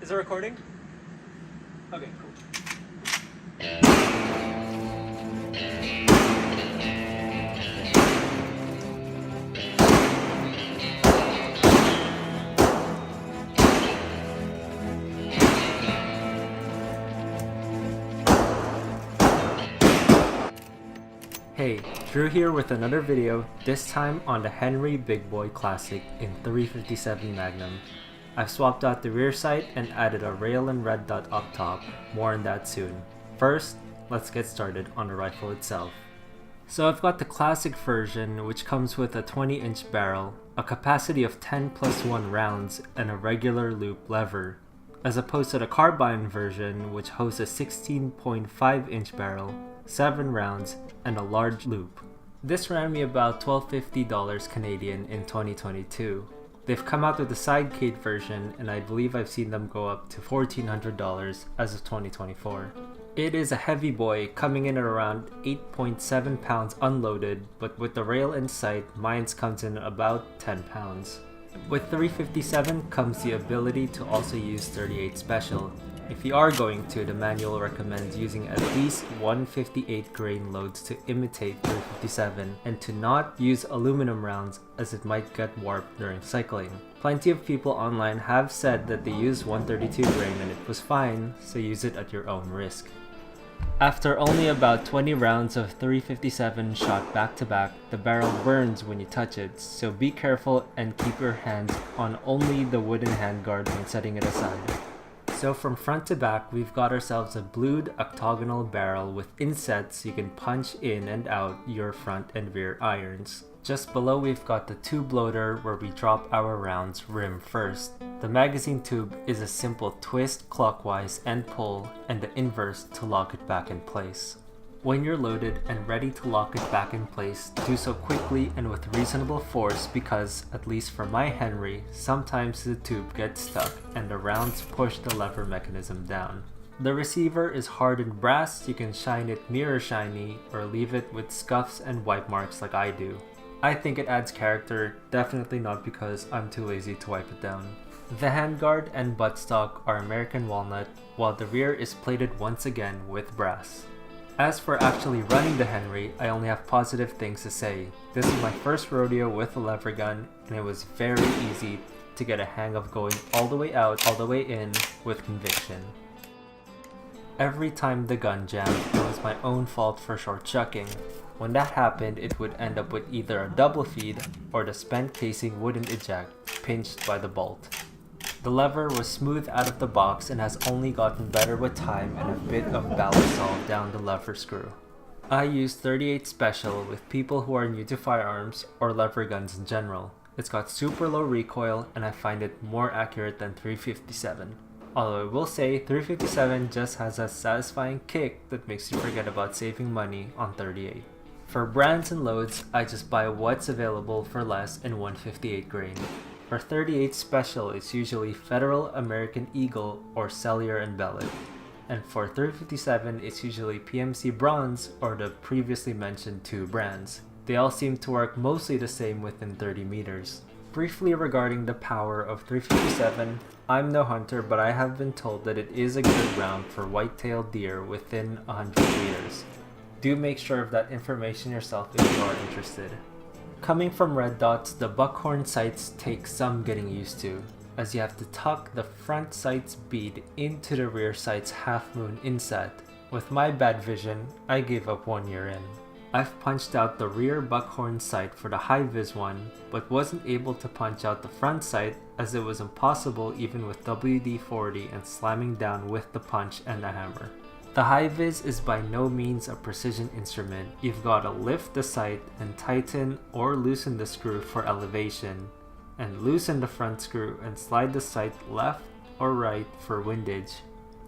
Is it recording? Okay, cool. Hey, Drew here with another video, this time on the Henry Big Boy Classic in 357 Magnum. I've swapped out the rear sight and added a rail and red dot up top, more on that soon. First, let's get started on the rifle itself. So I've got the classic version, which comes with a 20-inch barrel, a capacity of 10+1 rounds, and a regular loop lever, as opposed to the carbine version, which hosts a 16.5-inch barrel, 7 rounds, and a large loop. This ran me about $1250 Canadian in 2022. They've come out with the sidecade version, and I believe I've seen them go up to $1,400 as of 2024. It is a heavy boy, coming in at around 8.7 pounds unloaded, but with the rail and sight, mine comes in about 10 pounds. With 357 comes the ability to also use 38 Special. If you are going to, the manual recommends using at least 158 grain loads to imitate 357 and to not use aluminum rounds as it might get warped during cycling. Plenty of people online have said that they used 132 grain and it was fine, so use it at your own risk. After only about 20 rounds of 357 shot back to back, the barrel burns when you touch it, so be careful and keep your hands on only the wooden handguard when setting it aside. So from front to back, we've got ourselves a blued octagonal barrel with insets you can punch in and out your front and rear irons. Just below we've got the tube loader where we drop our rounds rim first. The magazine tube is a simple twist clockwise and pull, and the inverse to lock it back in place. When you're loaded and ready to lock it back in place, do so quickly and with reasonable force because, at least for my Henry, sometimes the tube gets stuck and the rounds push the lever mechanism down. The receiver is hardened brass, you can shine it mirror shiny or leave it with scuffs and wipe marks like I do. I think it adds character, definitely not because I'm too lazy to wipe it down. The handguard and buttstock are American walnut, while the rear is plated once again with brass. As for actually running the Henry, I only have positive things to say. This is my first rodeo with a lever gun, and it was very easy to get a hang of going all the way out, all the way in with conviction. Every time the gun jammed, it was my own fault for short chucking. When that happened, it would end up with either a double feed or the spent casing wouldn't eject, pinched by the bolt. The lever was smooth out of the box and has only gotten better with time and a bit of balisol down the lever screw. I use 38 Special with people who are new to firearms or lever guns in general. It's got super low recoil and I find it more accurate than 357. Although I will say 357 just has a satisfying kick that makes you forget about saving money on 38. For brands and loads, I just buy what's available for less in 158 grain. For 38 Special, it's usually Federal American Eagle or Cellular and Bellet. And for 357, it's usually PMC Bronze or the previously mentioned two brands. They all seem to work mostly the same within 30 meters. Briefly regarding the power of 357, I'm no hunter, but I have been told that it is a good round for white-tailed deer within 100 meters. Do make sure of that information yourself if you are interested. Coming from red dots, the buckhorn sights take some getting used to, as you have to tuck the front sight's bead into the rear sight's half-moon inset. With my bad vision, I gave up 1 year in. I've punched out the rear buckhorn sight for the high vis one, but wasn't able to punch out the front sight as it was impossible even with WD-40 and slamming down with the punch and the hammer. The high-vis is by no means a precision instrument. You've got to lift the sight and tighten or loosen the screw for elevation, and loosen the front screw and slide the sight left or right for windage.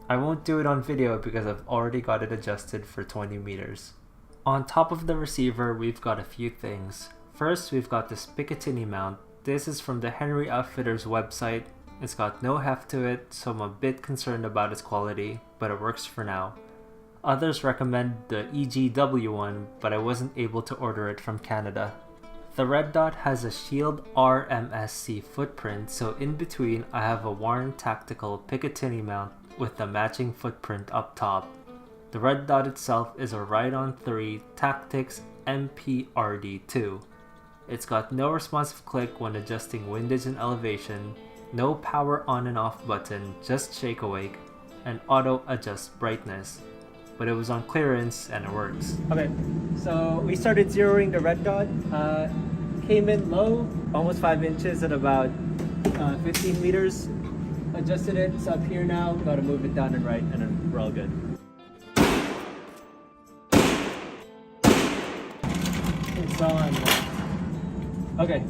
I won't do it on video because I've already got it adjusted for 20 meters. On top of the receiver, we've got a few things. First, we've got this Picatinny mount. This is from the Henry Outfitters website. It's got no heft to it, so I'm a bit concerned about its quality, but it works for now. Others recommend the EGW one, but I wasn't able to order it from Canada. The red dot has a Shield RMSC footprint, so in between I have a Warne tactical Picatinny mount with the matching footprint up top. The red dot itself is a Riton 3 Tactics MPRD2. It's got no responsive click when adjusting windage and elevation, no power on and off button, just shake awake, and auto adjust brightness. But it was on clearance and it works. Okay, so we started zeroing the red dot. Came in low, almost 5 inches at about 15 meters. Adjusted it, it's up here now. Got to move it down and right, and then we're all good. It's on. Okay,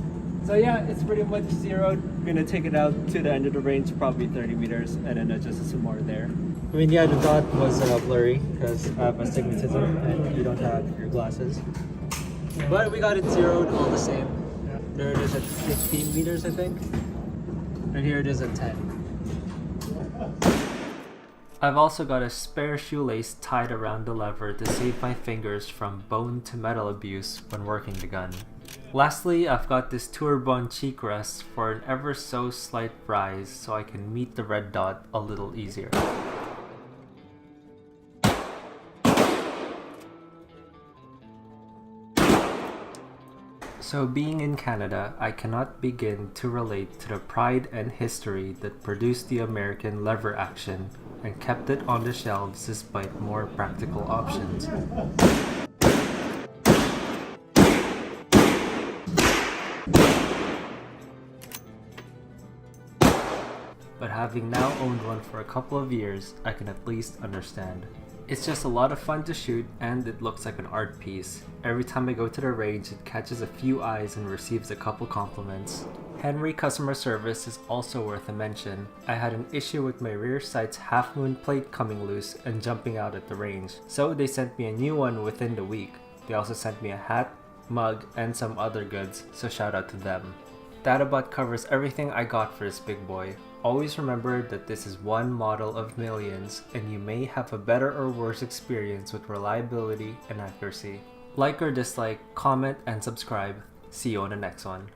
so yeah, it's pretty much zeroed. I'm gonna take it out to the end of the range, probably 30 meters, and then adjust it some more there. I mean, yeah, the dot was blurry because I have astigmatism and you don't have your glasses. But we got it zeroed all the same. There it is at 15 meters, I think. And here it is at 10. I've also got a spare shoelace tied around the lever to save my fingers from bone to metal abuse when working the gun. Lastly, I've got this TOURBON cheek rest for an ever so slight rise so I can meet the red dot a little easier. So being in Canada, I cannot begin to relate to the pride and history that produced the American lever action and kept it on the shelves despite more practical options. But having now owned one for a couple of years, I can at least understand. It's just a lot of fun to shoot and it looks like an art piece. Every time I go to the range, it catches a few eyes and receives a couple compliments. Henry customer service is also worth a mention. I had an issue with my rear sight's half moon plate coming loose and jumping out at the range, so they sent me a new one within the week. They also sent me a hat, mug, and some other goods, so shout out to them. That about covers everything I got for this big boy. Always remember that this is one model of millions and you may have a better or worse experience with reliability and accuracy. Like or dislike, comment, and subscribe. See you on the next one.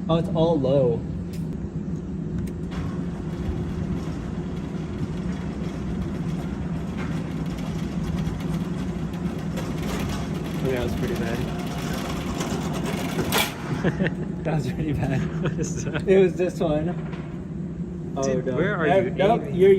Oh, it's all low. Oh, yeah, that was pretty bad. That was pretty bad. It was this one. Oh, Dude, no. where are you? Nope, you're